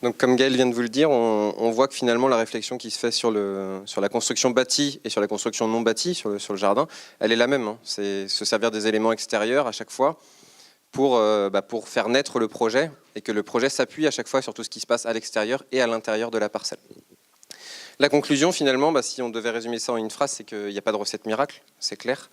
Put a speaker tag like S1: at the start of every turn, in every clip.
S1: Donc comme Gaël vient de vous le dire, on voit que finalement la réflexion qui se fait sur la construction bâtie et sur la construction non bâtie, sur le jardin, elle est la même. C'est se servir des éléments extérieurs à chaque fois pour faire naître le projet et que le projet s'appuie à chaque fois sur tout ce qui se passe à l'extérieur et à l'intérieur de la parcelle. La conclusion finalement, si on devait résumer ça en une phrase, c'est qu'il n'y a pas de recette miracle, c'est clair.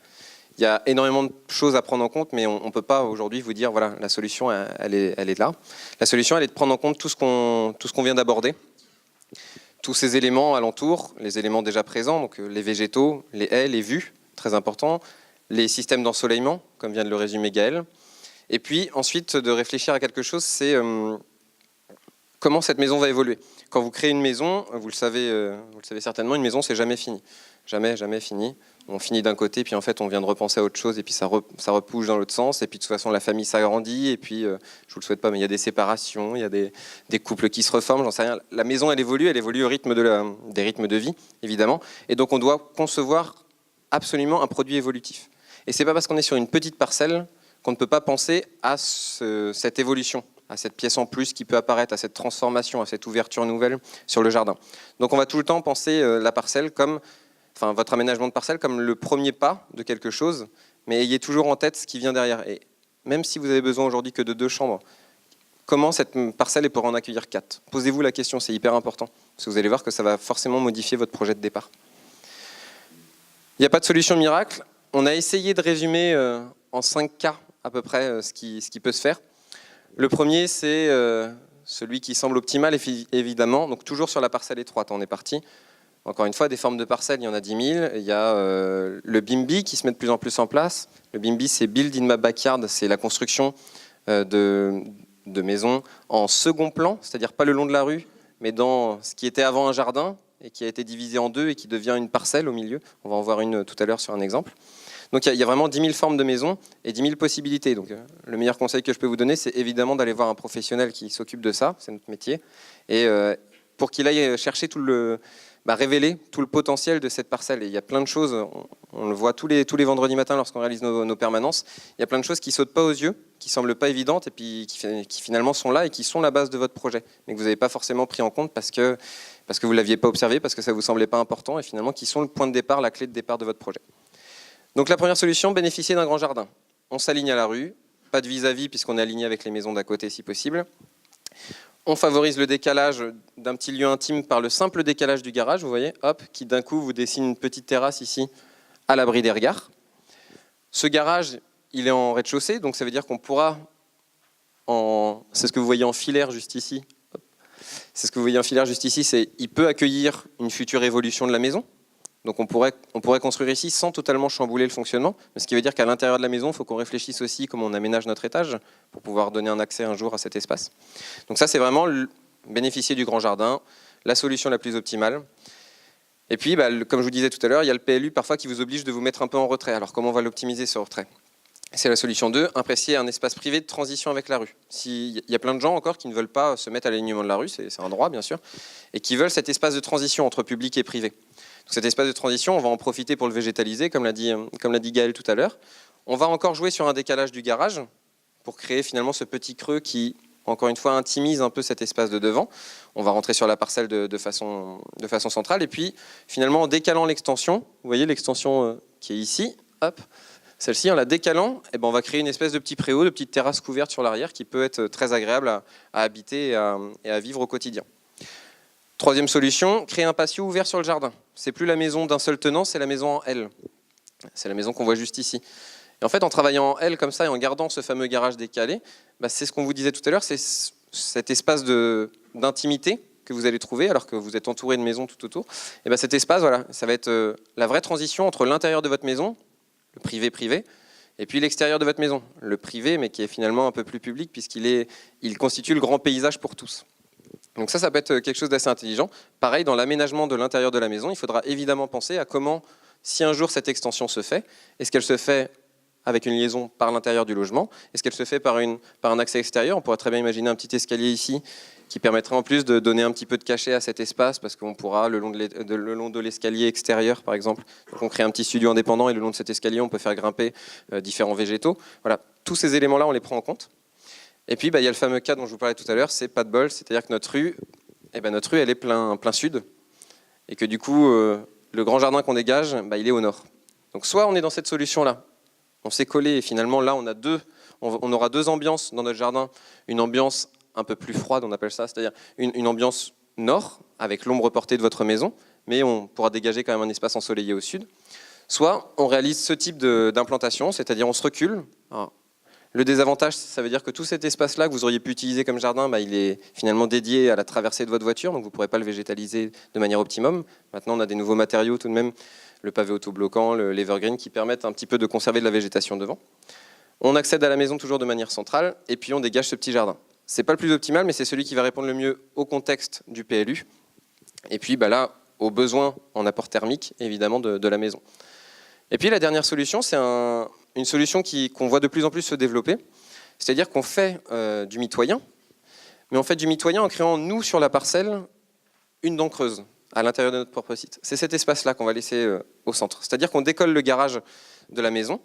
S1: Il y a énormément de choses à prendre en compte, mais on ne peut pas aujourd'hui vous dire, voilà, la solution, elle est là. La solution, elle est de prendre en compte tout ce qu'on vient d'aborder, tous ces éléments alentours, les éléments déjà présents, donc les végétaux, les haies, les vues, très important, les systèmes d'ensoleillement, comme vient de le résumer Gaël. Et puis ensuite, de réfléchir à quelque chose, c'est comment cette maison va évoluer. Quand vous créez une maison, vous le savez certainement, une maison, c'est jamais fini. Jamais fini. On finit d'un côté, puis en fait, on vient de repenser à autre chose, et puis ça repousse dans l'autre sens, et puis de toute façon, la famille s'agrandit, et puis, je vous le souhaite pas, mais il y a des séparations, il y a des couples qui se reforment, j'en sais rien. La maison, elle évolue au rythme des rythmes de vie, évidemment, et donc on doit concevoir absolument un produit évolutif. Et c'est pas parce qu'on est sur une petite parcelle qu'on ne peut pas penser à cette évolution, à cette pièce en plus qui peut apparaître, à cette transformation, à cette ouverture nouvelle sur le jardin. Donc on va tout le temps penser la parcelle votre aménagement de parcelle comme le premier pas de quelque chose, mais ayez toujours en tête ce qui vient derrière. Et même si vous avez besoin aujourd'hui que de 2 chambres, comment cette parcelle pourrait en accueillir 4 ? Posez-vous la question, c'est hyper important, parce que vous allez voir que ça va forcément modifier votre projet de départ. Il n'y a pas de solution miracle. On a essayé de résumer en 5 cas à peu près ce qui peut se faire. Le premier, c'est celui qui semble optimal, évidemment, donc toujours sur la parcelle étroite, on est parti. Encore une fois, des formes de parcelles, il y en a 10 000. Il y a le BIMBY qui se met de plus en plus en place. Le BIMBY, c'est Build in My Backyard, c'est la construction de maisons en second plan, c'est-à-dire pas le long de la rue, mais dans ce qui était avant un jardin et qui a été divisé en 2 et qui devient une parcelle au milieu. On va en voir une tout à l'heure sur un exemple. Donc il y a vraiment 10 000 formes de maisons et 10 000 possibilités. Donc le meilleur conseil que je peux vous donner, c'est évidemment d'aller voir un professionnel qui s'occupe de ça, c'est notre métier, et pour qu'il aille chercher révéler tout le potentiel de cette parcelle. Et il y a plein de choses, on le voit tous les vendredis matins lorsqu'on réalise nos permanences, il y a plein de choses qui ne sautent pas aux yeux, qui ne semblent pas évidentes et puis qui finalement sont là et qui sont la base de votre projet, mais que vous n'avez pas forcément pris en compte parce que vous ne l'aviez pas observé, parce que ça ne vous semblait pas important et finalement qui sont le point de départ, la clé de départ de votre projet. Donc la première solution, bénéficier d'un grand jardin. On s'aligne à la rue, pas de vis-à-vis puisqu'on est aligné avec les maisons d'à côté si possible. On favorise le décalage d'un petit lieu intime par le simple décalage du garage, vous voyez, hop, qui d'un coup vous dessine une petite terrasse ici, à l'abri des regards. Ce garage, il est en rez-de-chaussée, donc ça veut dire qu'on pourra, c'est ce que vous voyez en filaire juste ici, c'est ce que vous voyez en filaire juste ici, il peut accueillir une future évolution de la maison. Donc on pourrait construire ici sans totalement chambouler le fonctionnement, mais ce qui veut dire qu'à l'intérieur de la maison, il faut qu'on réfléchisse aussi comment on aménage notre étage pour pouvoir donner un accès un jour à cet espace. Donc ça, c'est vraiment bénéficier du grand jardin, la solution la plus optimale. Et puis, comme je vous disais tout à l'heure, il y a le PLU parfois qui vous oblige de vous mettre un peu en retrait. Alors comment on va l'optimiser ce retrait ? C'est la solution 2, apprécier un espace privé de transition avec la rue. Il y a plein de gens encore qui ne veulent pas se mettre à l'alignement de la rue, c'est un droit bien sûr, et qui veulent cet espace de transition entre public et privé. Donc cet espace de transition, on va en profiter pour le végétaliser, comme l'a dit Gaël tout à l'heure. On va encore jouer sur un décalage du garage pour créer finalement ce petit creux qui, encore une fois, intimise un peu cet espace de devant. On va rentrer sur la parcelle de façon centrale. Et puis, finalement, en décalant l'extension, vous voyez l'extension qui est ici, hop, celle-ci, en la décalant, on va créer une espèce de petit préau, de petite terrasse couverte sur l'arrière qui peut être très agréable à habiter et à vivre au quotidien. Troisième solution, créer un patio ouvert sur le jardin. C'est plus la maison d'un seul tenant, c'est la maison en L. C'est la maison qu'on voit juste ici. Et en fait, en travaillant en L comme ça et en gardant ce fameux garage décalé, c'est ce qu'on vous disait tout à l'heure, c'est cet espace d'intimité que vous allez trouver alors que vous êtes entouré de maisons tout autour. Et cet espace, voilà, ça va être la vraie transition entre l'intérieur de votre maison, le privé, et puis l'extérieur de votre maison, le privé, mais qui est finalement un peu plus public puisqu'il constitue le grand paysage pour tous. Donc ça peut être quelque chose d'assez intelligent. Pareil, dans l'aménagement de l'intérieur de la maison, il faudra évidemment penser à comment, si un jour cette extension se fait, est-ce qu'elle se fait avec une liaison par l'intérieur du logement? Est-ce qu'elle se fait par un accès extérieur? On pourrait très bien imaginer un petit escalier ici qui permettrait en plus de donner un petit peu de cachet à cet espace parce qu'on pourra, le long de l'escalier extérieur par exemple, donc on crée un petit studio indépendant et le long de cet escalier, on peut faire grimper différents végétaux. Voilà, tous ces éléments-là, on les prend en compte. Et puis, il y a le fameux cas dont je vous parlais tout à l'heure, c'est pas de bol, c'est-à-dire que notre rue, elle est plein sud, et que du coup, le grand jardin qu'on dégage, il est au nord. Donc soit on est dans cette solution-là, on s'est collé, et finalement là, on aura deux ambiances dans notre jardin, une ambiance un peu plus froide, on appelle ça, c'est-à-dire une ambiance nord, avec l'ombre portée de votre maison, mais on pourra dégager quand même un espace ensoleillé au sud. Soit on réalise ce type d'implantation, c'est-à-dire on se recule. Alors, le désavantage, ça veut dire que tout cet espace-là que vous auriez pu utiliser comme jardin, il est finalement dédié à la traversée de votre voiture, donc vous ne pourrez pas le végétaliser de manière optimum. Maintenant, on a des nouveaux matériaux tout de même, le pavé autobloquant, l'evergreen, qui permettent un petit peu de conserver de la végétation devant. On accède à la maison toujours de manière centrale, et puis on dégage ce petit jardin. Ce n'est pas le plus optimal, mais c'est celui qui va répondre le mieux au contexte du PLU, et puis là, aux besoins en apport thermique, évidemment, de la maison. Et puis la dernière solution, c'est une solution qu'on voit de plus en plus se développer, c'est-à-dire qu'on fait du mitoyen, mais on fait du mitoyen en créant, nous, sur la parcelle, une dent creuse à l'intérieur de notre propre site. C'est cet espace-là qu'on va laisser au centre, c'est-à-dire qu'on décolle le garage de la maison.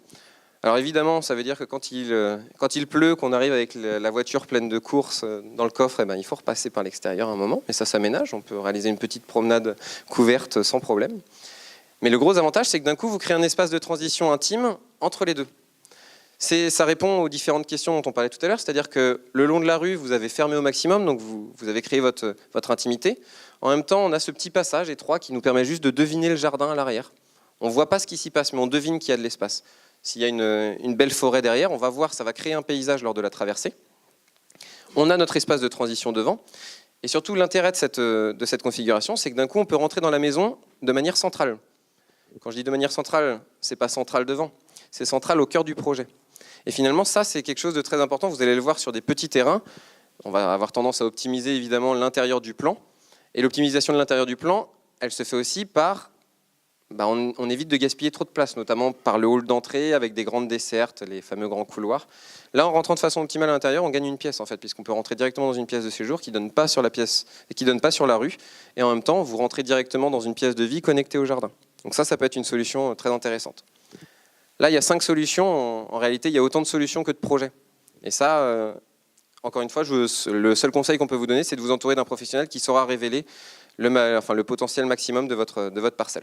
S1: Alors évidemment, ça veut dire que quand il pleut, qu'on arrive avec la voiture pleine de courses dans le coffre, il faut repasser par l'extérieur un moment, mais ça s'aménage, on peut réaliser une petite promenade couverte sans problème. Mais le gros avantage, c'est que d'un coup, vous créez un espace de transition intime entre les deux. Ça répond aux différentes questions dont on parlait tout à l'heure, c'est-à-dire que le long de la rue, vous avez fermé au maximum, donc vous avez créé votre intimité. En même temps, on a ce petit passage étroit qui nous permet juste de deviner le jardin à l'arrière. On ne voit pas ce qui s'y passe, mais on devine qu'il y a de l'espace. S'il y a une belle forêt derrière, on va voir, ça va créer un paysage lors de la traversée. On a notre espace de transition devant. Et surtout, l'intérêt de cette configuration, c'est que d'un coup, on peut rentrer dans la maison de manière centrale. Quand je dis de manière centrale, ce n'est pas central devant, c'est central au cœur du projet. Et finalement, ça, c'est quelque chose de très important. Vous allez le voir sur des petits terrains. On va avoir tendance à optimiser évidemment l'intérieur du plan. Et l'optimisation de l'intérieur du plan, elle se fait aussi par... on évite de gaspiller trop de place, notamment par le hall d'entrée avec des grandes dessertes, les fameux grands couloirs. Là, en rentrant de façon optimale à l'intérieur, on gagne une pièce en fait, puisqu'on peut rentrer directement dans une pièce de séjour qui ne donne pas sur la pièce et qui ne donne pas sur la rue. Et en même temps, vous rentrez directement dans une pièce de vie connectée au jardin. Donc ça peut être une solution très intéressante. Là, il y a 5 solutions. En réalité, il y a autant de solutions que de projets. Et ça, encore une fois, le seul conseil qu'on peut vous donner, c'est de vous entourer d'un professionnel qui saura révéler le potentiel maximum de votre parcelle.